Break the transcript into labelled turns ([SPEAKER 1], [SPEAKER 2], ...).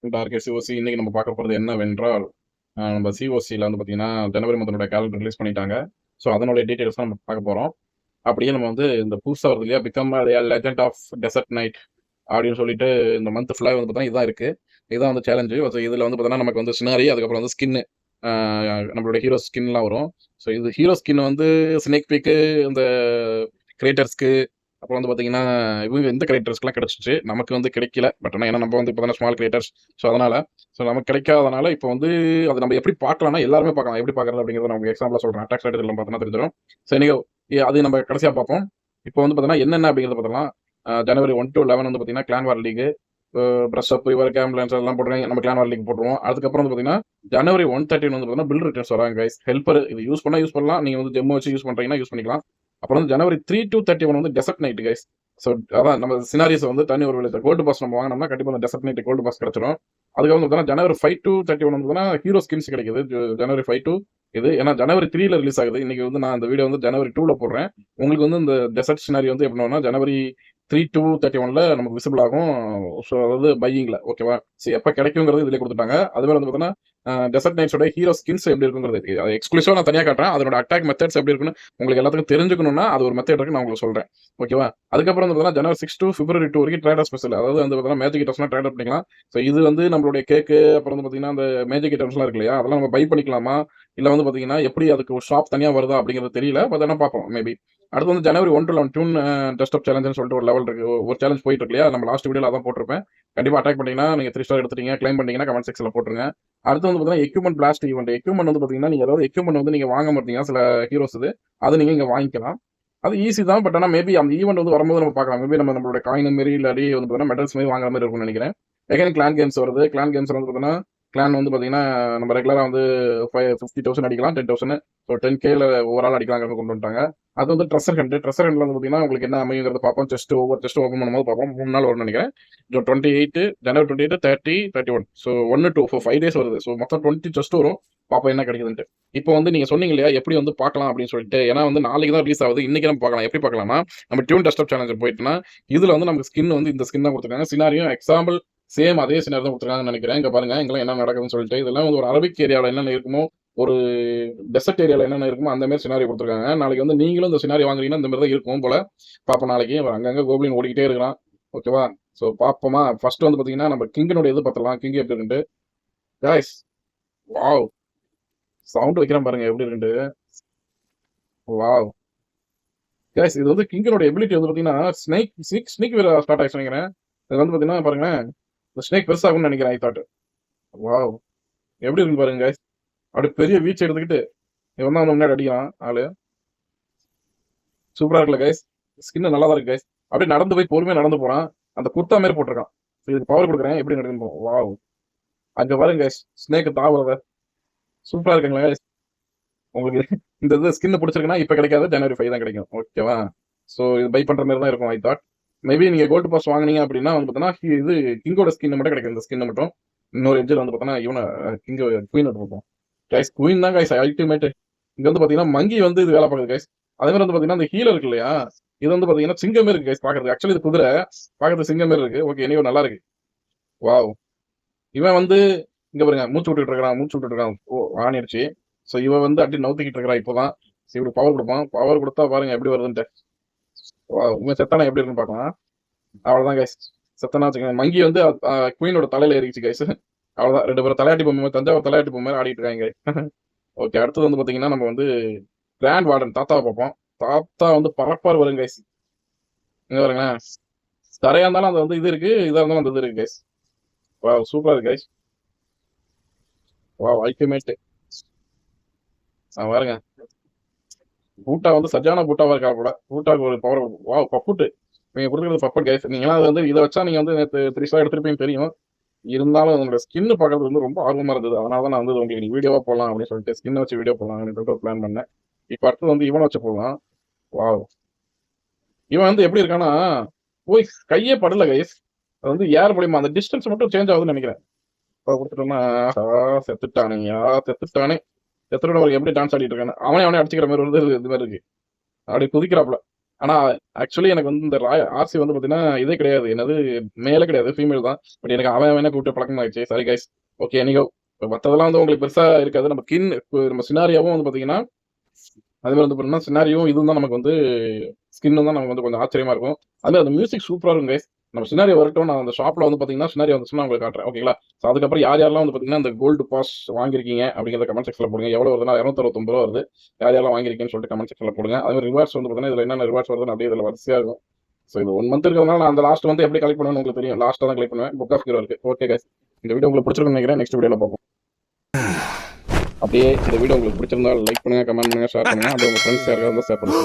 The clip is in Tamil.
[SPEAKER 1] டார்கே சிஓசி இன்னைக்கு நம்ம பார்க்க போகிறது என்னவென்றால் நம்ம சிஓசியில் வந்து பார்த்தீங்கன்னா ஜனவரி மந்தனோட கேலண்டர் ரிலீஸ் பண்ணிட்டாங்க. ஸோ அதனுடைய டீட்டெயில்ஸ் தான் நம்ம பார்க்க போகிறோம். அப்படியே நம்ம வந்து இந்த புதுசாக வருது இல்லையா, became legend of desert night அப்படின்னு சொல்லிட்டு இந்த மந்த் ஃபுல்லாக வந்து பார்த்தீங்கன்னா இதான் இருக்குது. இதுதான் வந்து சேலஞ்சு. ஸோ இதில் வந்து பார்த்தீங்கன்னா நமக்கு வந்து சினாரி, அதுக்கப்புறம் வந்து ஸ்கின்னு, நம்மளோட ஹீரோ ஸ்கின்லாம் வரும். ஸோ இது ஹீரோ ஸ்கின் வந்து ஸ்னேக் பீக்கு, இந்த கிரியேட்டர்ஸ்க்கு, அப்புறம் வந்து பார்த்தீங்கன்னா இவங்க இந்த கிரியேட்டர்ஸ்க்குலாம் கிடச்சிச்சு. நமக்கு வந்து கிடைக்கல. பட் ஆனால் ஏன்னா நம்ம வந்து இப்போ தானே ஸ்மால் கிரியேட்டர்ஸ். ஸோ அதனால் நமக்கு கிடைக்காதனால இப்போ வந்து அது நம்ம எப்படி பார்க்கலாம்னா எல்லாருமே பார்க்கலாம். எப்படி பார்க்குறது அப்படிங்கிறத நமக்கு எக்ஸாம்பிளாக சொல்கிறேன். அட்டாக் ஸ்டாட்டஸ் எல்லாம் பார்த்தோன்னா தெரிஞ்சிடும். ஸோ நீங்கள் அது நம்ம கடைசியாக பார்ப்போம். இப்போ வந்து பார்த்தீங்கன்னா என்னென்ன அப்படிங்கிறத பார்த்தலாம். ஜனவரி 1 to 11 வந்து பார்த்தீங்கன்னா கிளான் வார் லீக், ப்ரஷ் அப், இவர் கேம்ப்லன்ஸ் எல்லாம் போட்டுருக்காங்க. நம்ம கிளான் வார் லீக் போட்டுருவோம். அதுக்கப்புறம் வந்து பார்த்தீங்கன்னா ஜனவரி 113 வந்து பார்த்தீங்கன்னா பில் ரிட்டர்ன்ஸ் வராங்க கைஸ். ஹெல்ப்பர் இது யூஸ் பண்ணலாம். நீங்கள் வந்து ஜெம்மு வச்சு யூஸ் பண்ணுறீங்கன்னா யூஸ் பண்ணிக்கலாம். அப்புறம் வந்து ஜனவரி 3 to 31 வந்து டெசர்ட் நைட் கைஸ். ஸோ அதான் நம்ம சினாரிஸ் வந்து தனி ஒரு விளையாட்டு கோல்டு பாஸ் நம்ம வாங்கினோம்னா கண்டிப்பாக அந்த டெசர்ட் நைட் கோல்டு பாஸ் கிடைச்சிடும். அதுக்கப்புறம் பார்த்தீங்கன்னா ஜனவரி 5 to 31 வந்து ஹீரோ ஸ்கின்ஸ் கிடைக்குது. ஜனவரி 5 to இது ஏன்னா ஜனவரி 3ல ரிலீஸ் ஆகுது. இன்னைக்கு வந்து நான் இந்த வீடியோ வந்து ஜனவரி 2ல போடுறேன். உங்களுக்கு வந்து இந்த டெசர்ட் சினாரி வந்து எப்படின்னா ஜனவரி 3 to 31ல நமக்கு விசிபிள் ஆகும். ஸோ அதாவது பையிங்ல ஓகேவா. சரி எப்போ கிடைக்குங்கிறது இதிலே கொடுத்துட்டாங்க. அதுமாதிரி வந்து பார்த்தீங்கன்னா டெசர்ட் நைட்ஸோட ஹீரோ ஸ்கின்ஸ் எப்படி இருக்குங்கிறது எக்ஸ்க்ளூசிவாக நான் தனியாக காட்டுறேன். அதோட அட்டாக் மெத்தட்ஸ் எப்படி இருக்குன்னு உங்களுக்கு எல்லாத்துக்கும் தெரிஞ்சுக்கணும்னா அது ஒரு மெத்தட் இருக்கு, நான் உங்களுக்கு சொல்றேன். ஓகேவா. அதுக்கப்புறம் வந்து பார்த்தீங்கன்னா ஜனவரி 6 to February 2 வரைக்கும் ட்ரேடர் ஸ்பெஷல். அதாவது வந்து பார்த்தீங்கன்னா மேஜிக் ஐட்டம்ஸ்லாம் ட்ரேடர் பண்ணிக்கலாம். ஸோ இது வந்து நம்மளுடைய கேக்கு, அப்புறம் வந்து பார்த்தீங்கன்னா அந்த மேஜிக் ஐட்டம்ஸ்லாம் இருக்கு இல்லையா, அதெல்லாம் நம்ம பை பண்ணிக்கலாமா, இல்லை வந்து பார்த்தீங்கன்னா எப்படி அதுக்கு ஒரு ஷாப் தனியாக வருதா அப்படிங்கிறது தெரியல. பட் ஆனால் பார்ப்போம் மேபி. அடுத்து வந்து ஜனவரி 1 to 11 டியூன் டெஸ்க்டாப் சேலஞ்சுன்னு சொல்லிட்டு ஒரு லெவல் இருக்கு. ஒரு சேலஞ்ச் போயிட்டு இருக்கு இல்லையா, நம்ம லாஸ்ட் வீடியோவில் அதான் போட்டிருப்பேன். கண்டிப்பாக அட்டாக் பண்ணீங்கன்னா நீங்கள் 3 ஸ்டார் எடுத்துட்டீங்க, கிளைம் பண்ணீங்கன்னா கமெண்ட் செக்ஷனில் போட்டுருங்க. அடுத்து வந்து பார்த்தீங்கன்னா எக்யூப்மெண்ட் பிளாஸ்ட் ஈவெண்ட். எக்யூப்மெண்ட் வந்து பார்த்தீங்கன்னா நீங்கள் ஏதாவது எக்யூப்மெண்ட் வந்து நீங்கள் வாங்க மாட்டீங்க சில ஹீரோஸ் இது, அது நீங்கள் இங்கே வாங்கிக்கலாம். அது ஈஸி தான். பட் ஆனால் மேபி அந்த ஈவெண்ட் வந்து வரும்போது நம்ம பார்க்கலாம். மேபி நம்மளோட காயின் மாரி இல்லாட்டி வந்து பார்த்தீங்கன்னா மெடல்ஸ் மாதிரி வாங்குற மாதிரி இருக்கும்னு நினைக்கிறேன். எகைன் கிளான் கேம்ஸ் வருது. கிளான் கேம்ஸ் வந்து பார்த்தீங்கன்னா கிளான் வந்து பார்த்தீங்கன்னா நம்ம ரெகுலராக வந்து 50,000 அடிக்கலாம், 10,000. ஸோ 10Kல ஓவரால் அடிக்கலாங்கிறது கொண்டு வந்துட்டாங்க. அது வந்து ட்ரெஸர் ஹண்ட். ட்ரெஸர் ஹண்ட்ல வந்து பார்த்தீங்கன்னா உங்களுக்கு என்ன அமைங்கிறது பார்ப்போம். ஒவ்வொரு செஸ்ட் ஓப்பன் பண்ணும்போது பார்ப்போம். 3 நாள் வரும்னு நினைக்கிறேன். ஜனவரி 28, 30, 31. ஸோ 1 to 5 டேஸ் வருது. ஸோ மொத்தம் 20 செஸ்ட் வரும். பார்ப்போம் என்ன கிடைக்குதுன்ட்டு. இப்போ வந்து நீங்க சொன்னீங்க இல்லையா எப்படி வந்து பார்க்கலாம் அப்படின்னு சொல்லிட்டு. ஏன்னா வந்து நாளைக்கு தான் ரிலீஸ் ஆகுது. இன்னைக்கு நம்ம பார்க்கலாம். எப்படி பார்க்கலாம்னா நம்ம டியூன் டெஸ்க்டாப் சேனல் போயிட்டுனா இதுல வந்து நமக்கு ஸ்கின் வந்து இந்த ஸ்கின் தான் கொடுத்துருக்காங்க. சினாரியும் எக்ஸாம்பிள் சேம் அதே சினாரி தான் கொடுத்துருக்காங்கன்னு நினைக்கிறேன். இங்க பாருங்க இங்கெல்லாம் என்ன நடக்குதுன்னு சொல்லிட்டு. இதெல்லாம் வந்து ஒரு அரபிக் ஏரியாவில் என்னென்ன இருக்குமோ, ஒரு டெசர்ட் ஏரியாவில் என்னென்ன இருக்குமோ அந்த மாதிரி சினாரி கொடுத்துருக்காங்க. நாளைக்கு வந்து நீங்களும் இந்த சினாரி வாங்குறீங்கன்னா இந்த மாதிரி தான் இருக்கும் போல. பார்ப்போம் நாளைக்கு. அங்கங்க கோப்ளின் ஓடிக்கிட்டே இருக்கலாம். ஓகேவா. ஸோ பார்ப்போமா. ஃபர்ஸ்ட் வந்து பார்த்தீங்கன்னா நம்ம கிங்கனுடைய இது பார்த்துலாம். கிங் எப்படி இருக்குன்ட்டு. காய்ஸ் வாவ், சவுண்ட் வைக்கிறேன் பாருங்க எப்படி இருக்குன்ட்டு. வாவ் கைஸ், இது வந்து கிங்கனோட எபிலிட்டி வந்து பார்த்தீங்கன்னா ஸ்னேக் வேற ஸ்டார்ட் ஆயிடுச்சு நினைக்கிறேன். இது வந்து பார்த்தீங்கன்னா பாருங்களேன், இந்த ஸ்னேக் பெருசாகும்னு நினைக்கிறேன். ஐ தாட் வாவ், எப்படி இருக்கு பாருங்க கைஸ். அப்படியே பெரிய வீச்சு எடுத்துக்கிட்டு இவன் தான் வந்து முன்னாடி அடிக்கிறான் ஆளு. சூப்பரா இருக்குல்ல கைஸ். ஸ்கின் நல்லா தான் இருக்கு கைஸ். அப்படியே நடந்து போய் பொறுமையா நடந்து போறான். அந்த குர்த்தா மாதிரி போட்டிருக்கான். இதுக்கு பவர் கொடுக்குறேன் எப்படி நடந்து போவோம். வாவ், அங்க பாருங்க கைஸ் ஸ்னேக் தாவறத. சூப்பரா இருக்குங்களா கைஸ். உங்களுக்கு இந்த இது ஸ்கின் பிடிச்சிருக்குன்னா இப்போ கிடைக்காது, ஜனவரி 5 தான் கிடைக்கும். ஓகேவா. ஸோ இது பை பண்ற மாதிரி தான் இருக்கும். ஐ தாட் மேபி நீங்க கோல்டு பாஸ் வாங்குனீங்க அப்படின்னா வந்து பார்த்தீங்கன்னா இது கிங்கோட ஸ்கின் மட்டும் கிடைக்கும். இந்த ஸ்கின் மட்டும் இன்னொரு எட்ஜில் வந்து பார்த்தீங்கன்னா இவனை கிங் குயின் இருக்கும். கைஸ் குயின் தான் கைஸ் அல்டிமேட். இங்க வந்து பார்த்தீங்கன்னா மங்கி வந்து இது வேலை பார்க்குது கைஸ். அதே மாதிரி வந்து பார்த்தீங்கன்னா இந்த ஹீலர் இருக்கு இல்லையா, இது வந்து பார்த்தீங்கன்னா சிங்கமே இருக்கு கைஸ் பார்க்கறதுக்கு. ஆக்சுவலி இது குதிரை பார்க்கறதுக்கு சிங்கமே இருக்கு. ஓகே இனியும் நல்லா இருக்கு. வாவ், இவன் வந்து இங்க பாருங்க மூச்சு விட்டுட்டு இருக்கான். மூச்சு விட்டுட்டு இருக்கான். ஓ ஆணிடுச்சு. ஸோ இவன் வந்து அப்படி நவுத்திக்கிட்டு இருக்கிறான் இப்போதான். சரி இப்படி பவர் கொடுப்பான். பவர் கொடுத்தா பாருங்க எப்படி வருதுன்ட்டு. உங்க செத்தானா எப்படி இருக்குன்னு பார்க்கலாம். அவ்வளவுதான் கைஸ். செத்தனா வச்சுக்கோங்க. மங்கி வந்து குயினோட தலையில ஏறிச்சு கைஸ். அவ்வளவுதான். 2 பேரும் தலையாட்டி பொம்மை, தஞ்சாவூர் தலையாட்டி பொம்மை ஆடிட்டு இருக்காங்க. ஓகே அடுத்தது வந்து பாத்தீங்கன்னா நம்ம வந்து கிராண்ட் வார்டன் தாத்தாவை பார்ப்போம். தாத்தா வந்து பறப்பார் வரும் கைஸ். இங்க பாருங்களேன். தரையா இருந்தாலும் அது வந்து இது இருக்கு, இதா இருந்தாலும் அந்த இது இருக்கு கைஸ். வா சூப்பரா இருக்கு கைஸ். வா அல்டிமேட். பாருங்க பூட்டா வந்து சஜான பூட்டாவா இருக்கா கூட. பூட்டாவுக்கு ஒரு பவர். வா பப்புட்டு. நீங்க கொடுக்குறது பப்பட் கைஸ். நீங்களா அது வந்து இதை வச்சா நீங்க வந்து நேற்று 3 ஸ்டார் எடுத்துருப்பீங்க தெரியும். இருந்தாலும் உங்களோட ஸ்கின் பார்க்கறது வந்து ரொம்ப ஆர்வமா இருந்தது. அதனால தான் நான் வந்து உங்களுக்கு வீடியோவா போடலாம் அப்படின்னு சொல்லிட்டு ஸ்கின் வச்சு வீடியோ போடலாம் அப்படின்னு சொல்லிட்டு பிளான் பண்ணேன். இப்போ அடுத்து வந்து இவனை வச்சு போகலாம். வாவ், இவன் வந்து எப்படி இருக்கான்னா போய் கையே படல கைஸ். அது வந்து ஏர் மூலியமா அந்த டிஸ்டன்ஸ் மட்டும் சேஞ்ச் ஆகுதுன்னு நினைக்கிறேன். இப்போ கொடுத்துட்டோம்னா செத்துட்டானுங்கயா, செத்துட்டானே. செத்துட்டு எப்படி டான்ஸ் ஆடிட்டு இருக்கானு அவனே அடிச்சுக்கிற மாதிரி வந்து இது மாதிரி இருக்கு. அப்படி குதிக்கிறாப்ல. ஆனா ஆக்சுவலி எனக்கு வந்து இந்த ஆர்சி வந்து பாத்தீங்கன்னா இதே கிடையாது. என்னது மேல கிடையாது, ஃபீமேல் தான். பட் எனக்கு அவன் வேணா கூப்பிட்டு பழக்கமாயிடுச்சு. Sorry guys. ஓகே எனிகோ மத்ததெல்லாம் வந்து உங்களுக்கு பெருசா இருக்காது. நம்ம சினாரியாவும் வந்து பாத்தீங்கன்னா அதே மாதிரி வந்து பார்த்தீங்கன்னா சினாரியும் இதுவும் தான் நமக்கு வந்து ஸ்கின்னும் தான் நமக்கு வந்து கொஞ்சம் ஆச்சரியமா இருக்கும். அது அந்த மியூசிக் சூப்பரா இருக்கும் கைஸ். நம்ம சினாரியோ வரட்டும். நான் அந்த ஷாப்ல வந்து பார்த்தீங்கன்னா சினாரியோ வந்துச்சுன்னா உங்களுக்கு காட்டுறேன். ஓகேங்களா? ஸோ அதுக்கப்புறம் யார் யாரெல்லாம் வந்து பார்த்தீங்கன்னா இந்த கோல்டு பாஸ் வாங்கியிருக்கீங்க அப்படிங்கிறத கமெண்ட் செக்ஷன்ல போடுங்க. எவ்வளோ வருதுன்னா ரூ. 269 வருது. யார் யாரெல்லாம் வாங்கியிருக்கீங்கன்னு சொல்லிட்டு கமெண்ட் செக்ஷன்ல போடுங்க. அதே மாதிரி ரிவார்ட்ஸ் வந்து பார்த்தீங்கன்னா இதில் என்னென்ன ரிவார்ட்ஸ் வருதுன்னு அப்படியே இதில் வரிசையா இருக்கும். ஸோ இது 1 மந்த் இருக்கிறதுனால நான் அந்த லாஸ்ட் மந்த் எப்படி கலெக்ட் பண்ணுவேன்னு உங்களுக்கு தெரியும். லாஸ்ட்டாக தான் கலெக்ட் பண்ணுவேன். புக் ஆஃப் ஹீரோ இருக்கு. Okay guys. இந்த வீடியோ உங்களுக்கு பிடிச்சிருக்குன்னு நினைக்கிறேன். நெக்ஸ்ட் வீடியோல பார்ப்போம். அப்படியே இந்த வீடியோ உங்களுக்கு பிடிச்சிருந்தா லைக் பண்ணுங்க, கமெண்ட் பண்ணுங்க, ஷேர் பண்ணுங்க. அப்படியே உங்க ஃப்ரெண்ட்ஸ் யாருக்காவது ஷேர் பண்ணுங்க.